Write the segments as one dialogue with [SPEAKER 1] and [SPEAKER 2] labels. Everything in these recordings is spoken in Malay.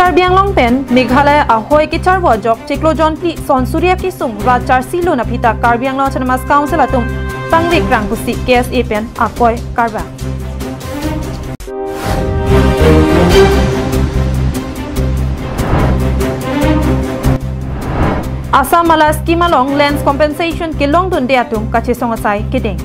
[SPEAKER 1] Karbiang Long Pen, Meghalaya Ahoy Kichar Wajok, Chiklojon Pli, Son Surya Kisung, Rachar Silo Napita, Karbiang Long Chanamas Council Atum, Pangvik Rangkusi, KSA Pen, Akoy, Karba. Assam Mala Scheme Along Lands Compensation Kilong Dunde Atum, Kachisong Asai, Kiding.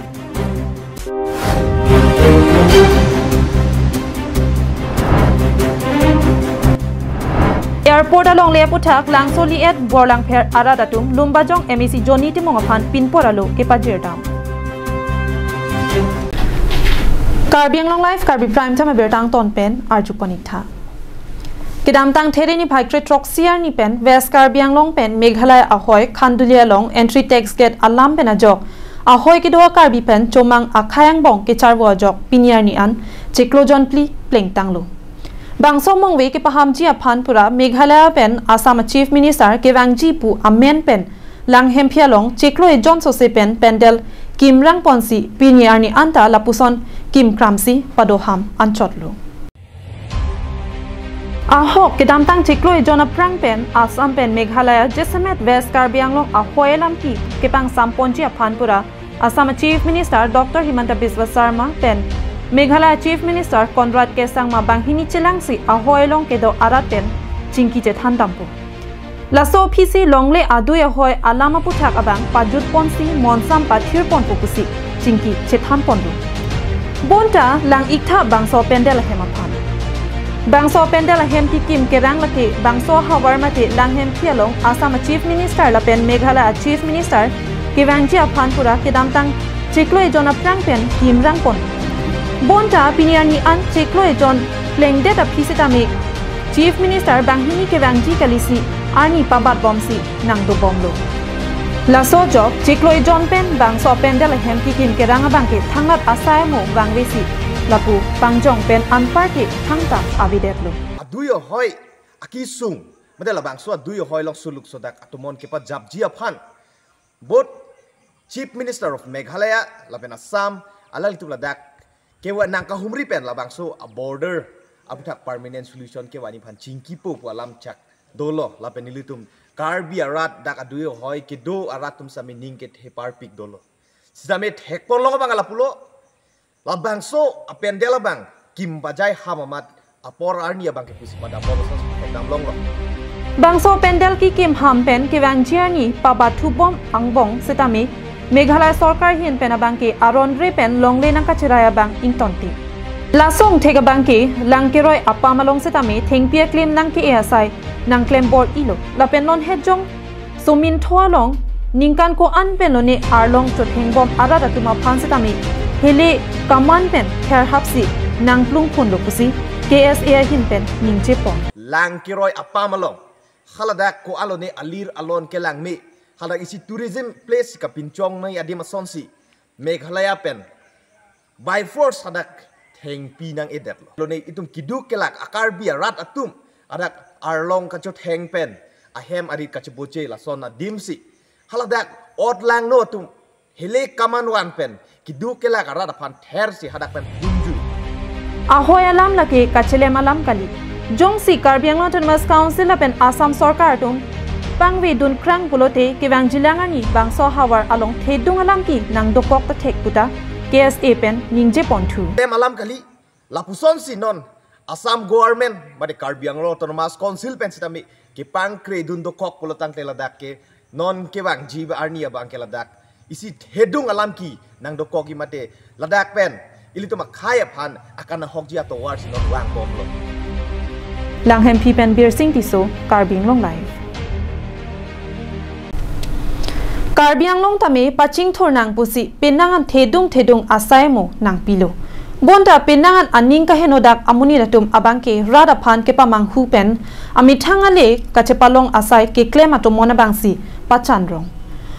[SPEAKER 1] Airport along Leputak, Langsoli at Borlang Per Aradatum, Lumbajong, MEC Johnny Timongapan, Pinporalo, Kipajirtam. Karbiang Long Life, Karbi Prime Time Bertang Ton Pen, Arjuponita. Kidamtang Tereni Pike Troxiar Ni Pen, West Karbiang Long Pen, Meghalaya Ahoy, Kandulia Long, Entry Tax Gate Alam Penajok, Ahoy Kidoa Karbi Pen, Chomang Akayang Bong, Kicharwa Jok, Piniar Ni An, Chiklojon Pli, Pleng Tanglu. Bangso Mongwe ke pahamji apan pura Meghalaya Pen Assam Chief Minister Kewangji Pu Amen Pen Lang Hempialong Chiklo e John Sose Pen Pendel Kim Rang Ponsi Piniarni Anta Lapuson Kim Kramsi Padoham Anchotlu Ahok Kedamtang Chiklo e John Aprang Pen Assam Pen Meghalaya Jesamet West Karbiang Long Ahoyelam Ki Kepang Samponji apan pura Assam Chief Minister Dr. Himanta Biswa Sarma Pen Meghalaya Chief Minister Conrad Kesang Mabanghini Chilangsi Ahoy Long Kedo Araten Chinki Jethandampu Laso PC Longle Adu Ahoy Alama Putak Abang Pajut Ponsi Monsam Pathir Pon Pukusi Chinki Chethampondu Bonta Lang Ikta Bangso Pendela Hemapan Bangso Pendela Hemti Kim Kerang Lati Bangso Hawarmati Lang Hem Pialong Assam Chief Minister Lapen Meghalaya Chief Minister Kewangji Apanpura Kedamtang Chiklo e Jona Prangpen Kim Rangpon Bonta Piniarni An Chiklo e John Plengdet Apisitami Chief Minister Banghini Kewangji Kalisi Ani Pabat Bomsi Nangdo Bomlo Laso Jok Chiklo e John Pen Bangso Pendel Hemki Kim Keranga Bangke Thangat Asayamo Bangvesi Lapu Pangjong Pen Anparti Thangta Avidetlu
[SPEAKER 2] Aduyo Hoy Akisung Madela Bangso Aduyo Hoy Lok Suluk Sodak Atumon Kepa Jabji Apan Both Chief Minister of Meghalaya Lapen Assam Alal Tuladak Kewa nangka humri pen labangso a border abutak permanent solution kewa ni pan cingki po alam cak dolo lapen nilitum karbi arat dak aduyo hoy kedo aratum sami ningket heparpik dolo sidamet hekpon longo bang alapulo labangso apendela bang kim bajai hamamat apor arnia bang kepusi pada polosos hekdam longo
[SPEAKER 1] Bangso pendel ki kim hampen kewangjiani pabatu bom angbong setami Meghalaya Sarkar hin penabangki aron repen longle nang kachiraya bang ingtonti. Lasong tega bangki langkiroy apamalong setami thengpia claim nang ki esai nang claim board ilo lapen non hejong sumin thoalong ningkan ko anpenone arlong to thengbom arada tuma phan setami hele kaman pen kher hapsi nang plung phun lopusi KSA hin pen ningche pon
[SPEAKER 2] langkiroy apamalong khaladak ko alone alir alon kelang mi Hadak isi tourism place ka pinchong na yadi masonsi Meghalaya Pen by force hadak thengpi nang edet lo ne itum kiduk kelak akarbi rat atum adak arlong ka chot heng pen ahem arit ka chboche la sona dimsi haladak otlang no tum hele kaman wan pen kiduk kelak rat aphan ther si hadak pen dunju
[SPEAKER 1] Ahoy alam lake kachele malam kali jongsi Karbiang Autonomous Council pen Assam Sarkar tum Pangwe dun krang pulote kewang jilangani bangso hawar along thedung alam ki nang dokok ta thek puta KSA pen ningje pontu
[SPEAKER 2] tem alam kali lapuson sinon Assam government bade Karbiang Autonomous Council pen sitami ki pangkre dun dokok pulotang teladak ke non kewang jiba arnia bang keladak isi thedung alam ki nang dokok ki mate ladak pen ilito makhaya phan akan hokji ato war sinon wang bomlo
[SPEAKER 1] Langhem pi pen bir sing tiso Karbiang Long Life Karbiang Long tame paching thor nang pusi penangan thedung asaimo nang pilo bonta penangan aning ka henodak amuni ratum abangke rada phan ke pamang hu pen amithanga le kachepalong asai ke claim atomona bangsi pachanrong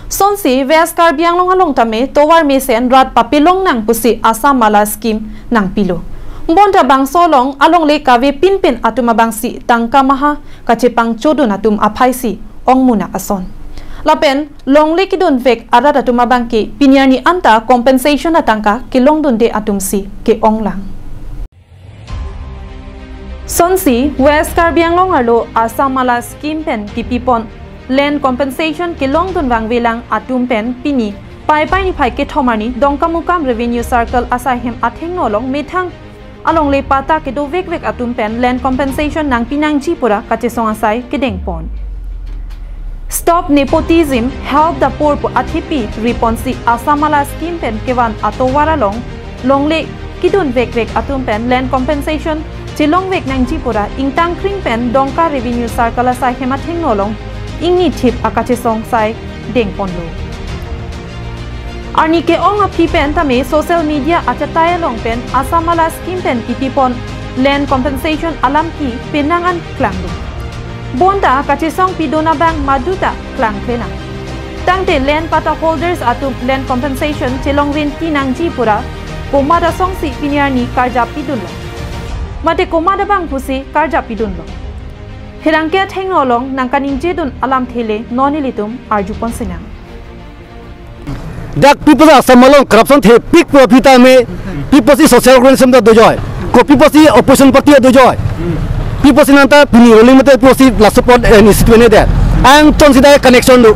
[SPEAKER 1] sonsi West Karbiang Long along tame towar mesen rat papilong nang pusi Assam Mala scheme nang pilo bonta bangso long along le kave pinpen atuma bangsi tangka maha kachepang chodon atum aphaisi ongmuna ason Lapen longle ki don vek arada tuma bangke pinyani anta compensation atangka ki long don de atumsi ke onglang Sonsi West Karbi Anglong arlo Assam Mala scheme pen kipipon land compensation kilong tunwang bilang atum pen pini pai ni phai ke thomani dongkamukam revenue circle asahim athing nolong methang along le pata ke do vek atum pen land compensation nang pinang ji pura kachesong asai ke dengpon. Stop nepotism, help the poor athipi responsi Assam Mala scheme pen kewan atowara longle kidun vek atum pen land compensation Chilong vek nang jipura ingtang kring pen dongka revenue circle sai hemathing nolong ingni thip akachesong sai dengponlo. Arni ke ong api pen tame social media achataya long pen Assam Mala scheme pen kitipon land compensation alam ki penangan klanglu. Bonda kachesong pidona bank maduta klang klena. Tangte land pata holders atum land compensation chilong win tinang jipura komada songsi pinyarni karja pidunlo. Mate komada bang pusi karja pidun lo. Hirangke theng nolong nangkaning jedun alam thele nonilitum arjupon sinang.
[SPEAKER 3] Dak people Assam Mala corruption the big profit me people si social organism da dojoy. Ko people si opposition party da dojoy. People si nanta pini rolling mate people si la support and institute there. Ang ton si da connection do.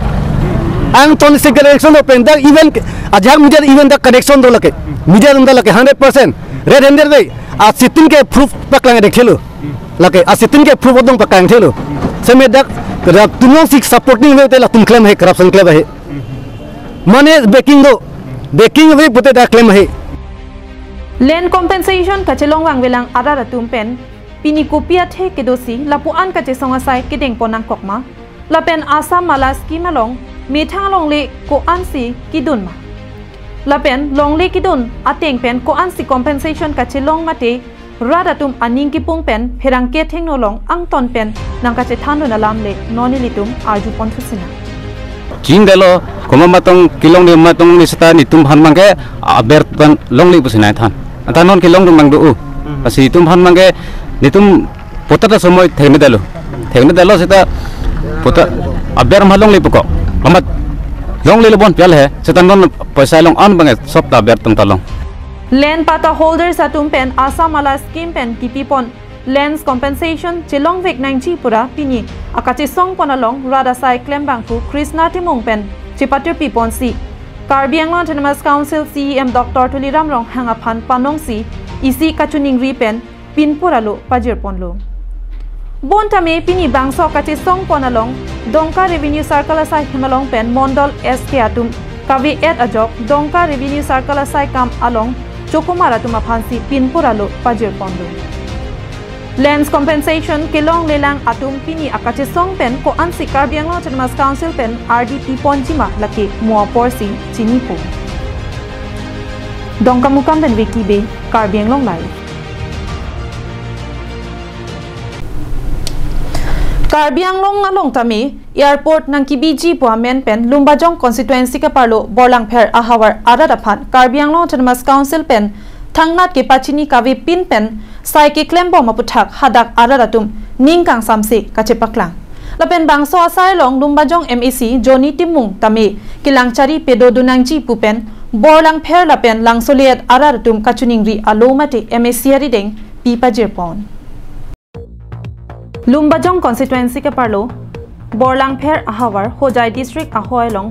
[SPEAKER 3] Ang ton si connection do pen da even ajang media even da connection do lake. Media da lake 100% red handed way. Asitin ke proof paklang dekhelo lake asitin ke proof odong pakang thelo seme dak tunong sik supporting we tela tum claim hai corruption claim hai mane backing we bote da claim hai
[SPEAKER 1] land compensation kachelong wang velang arara tum pen pini kopia the kedosi lapuan kachesong asai kedeng ponang kokma lapen Assam Mala scheme along methang long le ko ansi kidunma Lapen longle kidun ateng pen ko ansi compensation kachelong mate radatum aning kipung pen herangke thengnolong ang ton pen nang kache thanu nalam le nonilitum arju ponthusina
[SPEAKER 4] jing delo koma matong kilong de matong ni seta ni tum han mangke aber tan longli pusina than atanon kilong dum mangdu asi tum han mangke ni tum potata somoy thengne delo seta pota aber malong li poko amat long le bon pial hai setan non paisa long an bange sop ta ber tung talong
[SPEAKER 1] land pata holders atum pen Assam Mala scheme pen kipipon lands compensation chilong vek nang chi pura pini akachi song ponalong rada sai claim bangfu Krishna timong pen chipatu pipon si Karbi Anglong Autonomous Council CEM Dr. Tuliram Rong hangaphan panong si isi kachuning ri pen pinpuralo pajir ponlo Bontame pini bangso kachi song ponalong dongka revenue circle asai himalong pen mondol SK atum kavi et ajok dongka revenue circle asai kam along chokumara tuma phansi pinpuralo pajir pondo lands compensation kilong lelang atum pini akachi song pen ko ansi Karbi Anglong Autonomous Council pen RDP ponjima laki mua porsi chinipo dongka mukam pen wiki be Karbi Anglong live Karbi Anglong along tami airport nang kibiji puamen pen Lumbajong constituency ka parlo borlang pher ahawar aradaphan Karbi Anglong Autonomous Council pen thangnat ke pachini kavi pin pen sai ke klembo maputhak hadak aradatum ningkang samse kachepaklang lapen bangso asai long Lumbajong MEC Joni Timung tami kilangchari pedo dunangji pupen borlang pher lapen langsoliat aradatum kachuningri alomate MEC ari deng pipa jerpon Lumbajong constituency ke parlo borlang pher ahawar hojai district ahoy long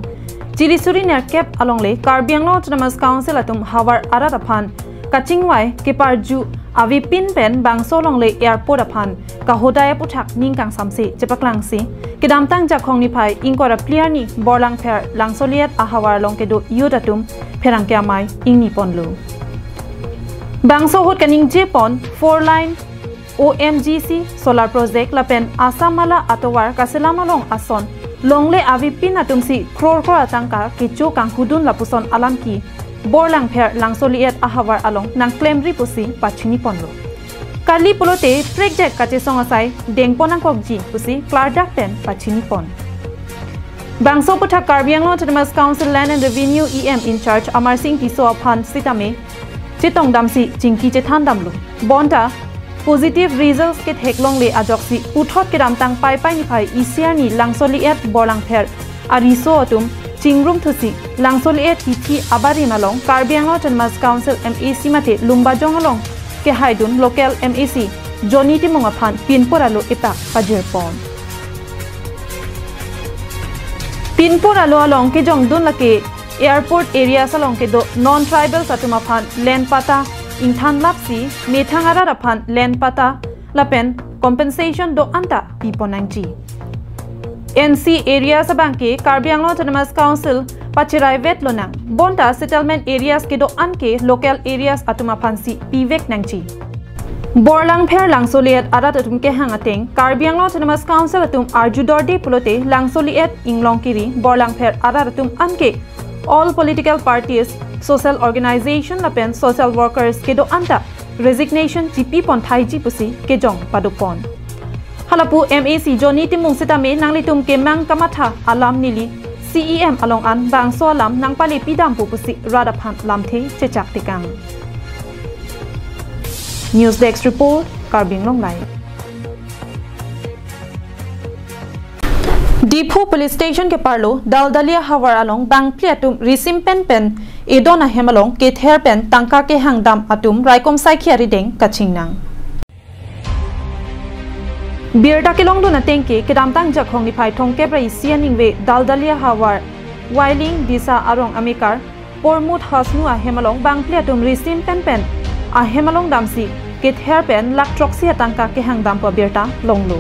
[SPEAKER 1] chirisuri ner kep along le Karbi Anglong Autonomous Council atum hawar aradaphan kachingwai ke parju avi pin pen bangso long le airport aphan ka hodaya puthak ningkang samse chepaklang si kidamtang jakhong ni phai ingkora clear ni borlang pher langsoliat ahawar long ke do yodatum pherang kya mai ingni ponlo bangso hot kaning je pon 4 line OMGC solar project lapen Assam Mala atowar kaselamalong ason longle avi pin atumsi crore atangka kichu kangkudun lapuson alamki borlang pher langsoliat ahawar along nang claim ripusi pachini ponlo kali pulote project kache songasai dengponang kokji pusi clardak pen pachini pon bangso putha Karbi Anglong Autonomous Council Land and Revenue EM in charge Amar Singh Tiso aphan sitame chitong damsi jingki chethan damlo bonta positive results ke theklong le ajoksi uthot ke ramtang pai ni phai ECR ni langsoliat borlang pher ariso atum chingrum thusi langsoliat hithi abari malong Karbi Anglong Autonomous Council MEC mate Lumbajong along ke haidun local MEC Johnny Timong aphan Pinpura lo ipak pajirpon Pinpura lo along ke jong dun lake airport area salong ke do non tribal satuma phan land pata inthan lapsi methangara raphan land pata lapen compensation do anta piponangji NC area sabang ke Karbi Anglong Autonomous Council pachirai vet lonang bonta settlement areas ke do anke local areas atuma phansi pivek nangji Borlang Pher Langsoliet arat atum ke hangateng Karbi Anglong Autonomous Council atum Arjudorde pulote Langsoliet Inglongkiri Borlang Pher arat atum anke all political parties social organization lapen social workers ke do anta resignation GP pon thai ji pusi ke jong padupon halapu MAC Johnny Timong sitame nanglitum ke mang kamatha alam nili CEM along an bangso alam nang pali pidam pu pusi radaphan lamthe chechak tikang News Desk report Karbi Anglong Live Diphu Police Station ke parlo Daldalia Hawar along bang pliatum risim pen edona hemalong ke ther pen tangka ke hangdam atum raikom sai khiari deng kachingnang Birda ke longdo na tengke kedam tang jakhong ni phai thongke brai sianingwe Daldalia Hawar Wailing Disa Arong Amikar Pormut Hasnu a hemalong bang pliatum risim pen a hemalong damsi ke ther pen lak troksi tangka ke hangdam pa birta longlo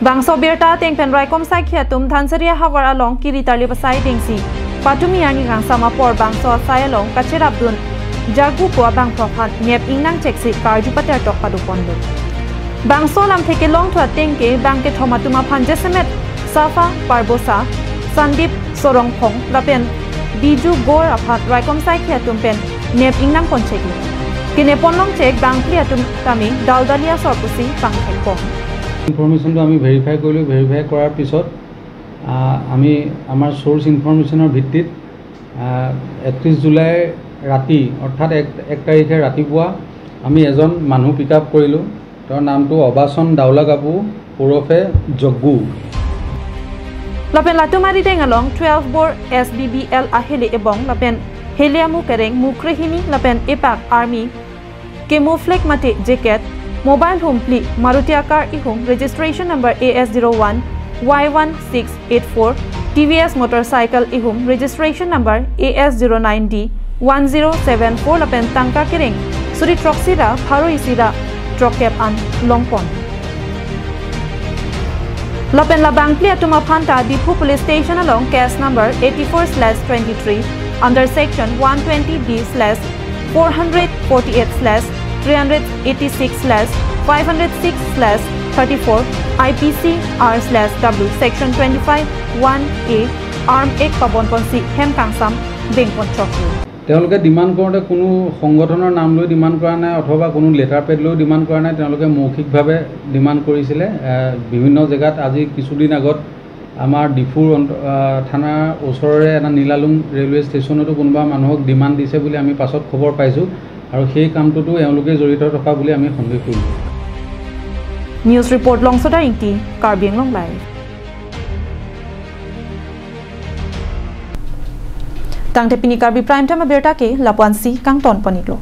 [SPEAKER 1] Bangso birta teng pen raikom sai khiatum Dhansaria Hawar along kiritarli pasai dengsi Patumi ani rang sama por bangso sai along kachirabdun jagu po bang profan ngep ingnang cheksi karju pater tok padupondo Bangso lam theke long thwa tengke bangke thomatuma phanje semet Safa Parbosa Sandip Sorongphong lapen Biju Gor aphat raikom sai khiatum pen ngep ingnang koncheki kine ponlong chek bang pliatum tami Daldalia sorpusi pangthekpong
[SPEAKER 5] Information to আমি ভেৰিফাই কৰিলো ভেৰিফাই কৰাৰ পিছত আমি আমাৰ সোর্স ইনফরমেশনৰ ভিত্তিত 31 জুলাই ৰাতি অৰ্থাৎ 1 তাৰিখে ৰাতিপুৱা আমি এজন মানুহ পিকআপ কৰিলো তাৰ নামটো অবাসন দাউলা গাবু ওৰফে জগ্গু
[SPEAKER 1] লাপেন লাটুমাৰি টেঙালং 12 bor SBBL ahele ebong lapen heliamu kereng mukrehini lapen epak army camouflage mate jacket Mobile home pli Maruti car ihum registration number AS01 Y1684 TVS motorcycle ihum registration number AS09D 1074 lapen tangka kereng suri troxira pharo isira trokep an longpon lapen labang pli atuma phanta Diphu Police Station along case number 84/23 under section 120B/448/386/506/34 IPC R/W section 25(1)A arm 1 pabon ponsi hem kangsam bengpon chokru
[SPEAKER 5] তেওঁলোকে ডিমান্ড কৰোতে কোনো সংগঠনৰ নাম লৈ ডিমান্ড কৰা নাই অথবা কোনো লেটাৰ পেড লৈ ডিমান্ড কৰা নাই তেওঁলোকে মৌখিকভাৱে ডিমান্ড কৰিছিলে বিভিন্ন জায়গাত আজি কিছুদিন আগত আমাৰ ডিফুৰ থানাৰ ওচৰৰে এটা নীলালুং ৰেলৱে ষ্টেচনতো কোনোবা মানুহক ডিমান্ড দিছে বুলি আমি পাছত খবৰ পাইছো আৰু সেই কামটোতো এওঁলোকে জড়িত থকা বুলি আমি সন্দেহ কৰিছো
[SPEAKER 1] নিউজ ৰিপৰ্ট লংছটা ইংকি Karbi Anglong live Tang tepini Karbi prime time aberta ke lapuansi kang ton paniglo